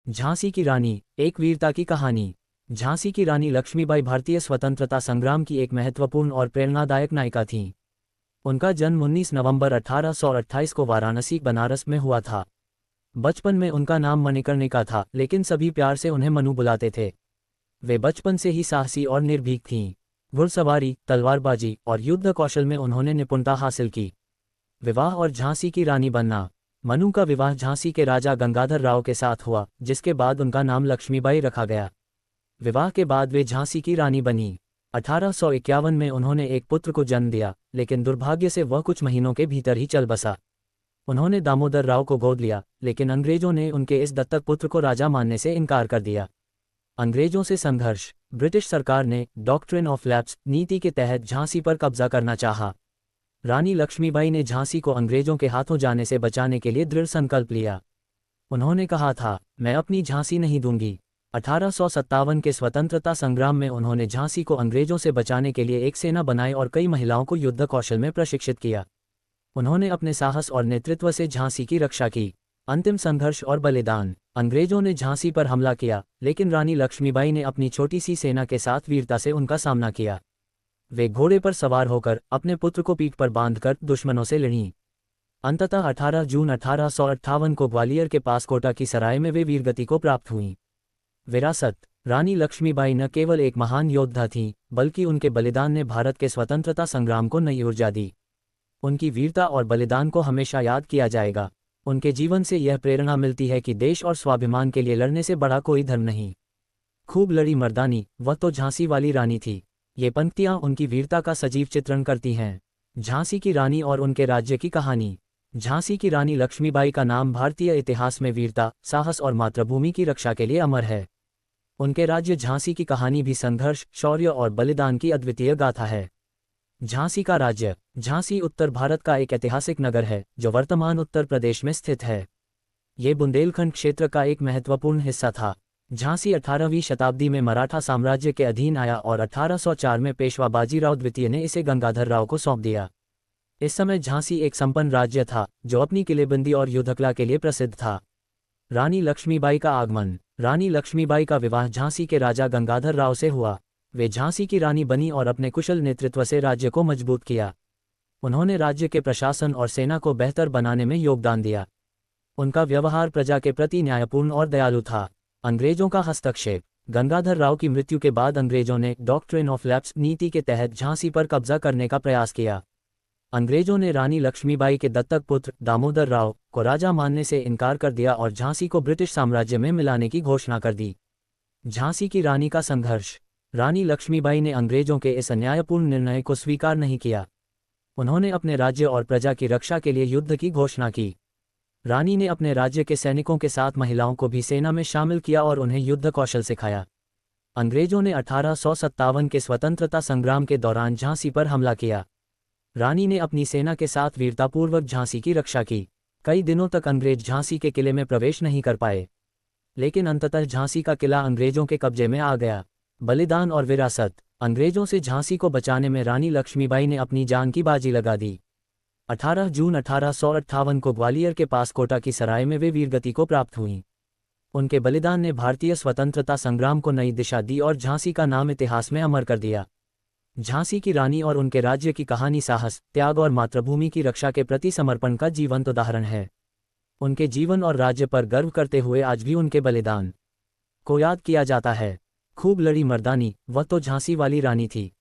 झांसी की रानी, एक वीरता की कहानी। झांसी की रानी लक्ष्मीबाई भारतीय स्वतंत्रता संग्राम की एक महत्वपूर्ण और प्रेरणादायक नायिका थीं। उनका जन्म 19 नवंबर 1828 को वाराणसी, बनारस में हुआ था। बचपन में उनका नाम मणिकर्णिका था, लेकिन सभी प्यार से उन्हें मनु बुलाते थे। वे बचपन से ही साहसी और निर्भीक थीं। घुड़सवारी, तलवारबाजी और युद्ध कौशल में उन्होंने निपुणता हासिल की। विवाह और झांसी की रानी बनना। मनु का विवाह झांसी के राजा गंगाधर राव के साथ हुआ, जिसके बाद उनका नाम लक्ष्मीबाई रखा गया। विवाह के बाद वे झांसी की रानी बनी। 1851 में उन्होंने एक पुत्र को जन्म दिया, लेकिन दुर्भाग्य से वह कुछ महीनों के भीतर ही चल बसा। उन्होंने दामोदर राव को गोद लिया, लेकिन अंग्रेजों ने उनके इस दत्तक पुत्र को राजा मानने से इनकार कर दिया। अंग्रेजों से संघर्ष। ब्रिटिश सरकार ने डॉक्ट्रिन ऑफ लैप्स नीति के तहत झांसी पर कब्जा करना चाहा। रानी लक्ष्मीबाई ने झांसी को अंग्रेजों के हाथों जाने से बचाने के लिए दृढ़ संकल्प लिया। उन्होंने कहा था, मैं अपनी झांसी नहीं दूंगी। 1857 के स्वतंत्रता संग्राम में उन्होंने झांसी को अंग्रेजों से बचाने के लिए एक सेना बनाई और कई महिलाओं को युद्ध कौशल में प्रशिक्षित किया। उन्होंने अपने साहस और नेतृत्व से झांसी की रक्षा की। अंतिम संघर्ष और बलिदान। अंग्रेजों ने झांसी पर हमला किया, लेकिन रानी लक्ष्मीबाई ने अपनी छोटी सी सेना के साथ वीरता से उनका सामना किया। वे घोड़े पर सवार होकर अपने पुत्र को पीठ पर बांधकर दुश्मनों से लड़ीं। अंततः 18 जून 1858 को ग्वालियर के पास कोटा की सराय में वे वीरगति को प्राप्त हुईं। विरासत। रानी लक्ष्मीबाई न केवल एक महान योद्धा थीं, बल्कि उनके बलिदान ने भारत के स्वतंत्रता संग्राम को नई ऊर्जा दी। उनकी वीरता और बलिदान को हमेशा याद किया जाएगा। उनके जीवन से यह प्रेरणा मिलती है कि देश और स्वाभिमान के लिए लड़ने से बड़ा कोई धर्म नहीं। खूब लड़ी मर्दानी, वह तो झांसी वाली रानी थी। ये पंक्तियां उनकी वीरता का सजीव चित्रण करती हैं। झांसी की रानी और उनके राज्य की कहानी। झांसी की रानी लक्ष्मीबाई का नाम भारतीय इतिहास में वीरता, साहस और मातृभूमि की रक्षा के लिए अमर है। उनके राज्य झांसी की कहानी भी संघर्ष, शौर्य और बलिदान की अद्वितीय गाथा है। झांसी का राज्य। झांसी उत्तर भारत का एक ऐतिहासिक नगर है, जो वर्तमान उत्तर प्रदेश में स्थित है। ये बुंदेलखंड क्षेत्र का एक महत्वपूर्ण हिस्सा था। झांसी 18वीं शताब्दी में मराठा साम्राज्य के अधीन आया और 1804 में पेशवा बाजीराव द्वितीय ने इसे गंगाधर राव को सौंप दिया। इस समय झांसी एक संपन्न राज्य था, जो अपनी किलेबंदी और युद्धकला के लिए प्रसिद्ध था। रानी लक्ष्मीबाई का आगमन। रानी लक्ष्मीबाई का विवाह झांसी के राजा गंगाधर राव से हुआ। वे झांसी की रानी बनी और अपने कुशल नेतृत्व से राज्य को मजबूत किया। उन्होंने राज्य के प्रशासन और सेना को बेहतर बनाने में योगदान दिया। उनका व्यवहार प्रजा के प्रति न्यायपूर्ण और दयालु था। अंग्रेजों का हस्तक्षेप। गंगाधर राव की मृत्यु के बाद अंग्रेजों ने डॉक्ट्रिन ऑफ लैप्स नीति के तहत झांसी पर कब्जा करने का प्रयास किया। अंग्रेजों ने रानी लक्ष्मीबाई के दत्तक पुत्र दामोदर राव को राजा मानने से इनकार कर दिया और झांसी को ब्रिटिश साम्राज्य में मिलाने की घोषणा कर दी। झांसी की रानी का संघर्ष। रानी लक्ष्मीबाई ने अंग्रेजों के इस अन्यायपूर्ण निर्णय को स्वीकार नहीं किया। उन्होंने अपने राज्य और प्रजा की रक्षा के लिए युद्ध की घोषणा की। रानी ने अपने राज्य के सैनिकों के साथ महिलाओं को भी सेना में शामिल किया और उन्हें युद्ध कौशल सिखाया। अंग्रेजों ने 1857 के स्वतंत्रता संग्राम के दौरान झांसी पर हमला किया। रानी ने अपनी सेना के साथ वीरतापूर्वक झांसी की रक्षा की। कई दिनों तक अंग्रेज झांसी के किले में प्रवेश नहीं कर पाए, लेकिन अंततः झांसी का किला अंग्रेजों के कब्जे में आ गया। बलिदान और विरासत। अंग्रेजों से झांसी को बचाने में रानी लक्ष्मीबाई ने अपनी जान की बाजी लगा दी। 18 जून 1858 को ग्वालियर के पास कोटा की सराय में वे वीरगति को प्राप्त हुईं। उनके बलिदान ने भारतीय स्वतंत्रता संग्राम को नई दिशा दी और झांसी का नाम इतिहास में अमर कर दिया। झांसी की रानी और उनके राज्य की कहानी साहस, त्याग और मातृभूमि की रक्षा के प्रति समर्पण का जीवंत उदाहरण है। उनके जीवन और राज्य पर गर्व करते हुए आज भी उनके बलिदान को याद किया जाता है। खूब लड़ी मर्दानी, वह तो झांसी वाली रानी थी।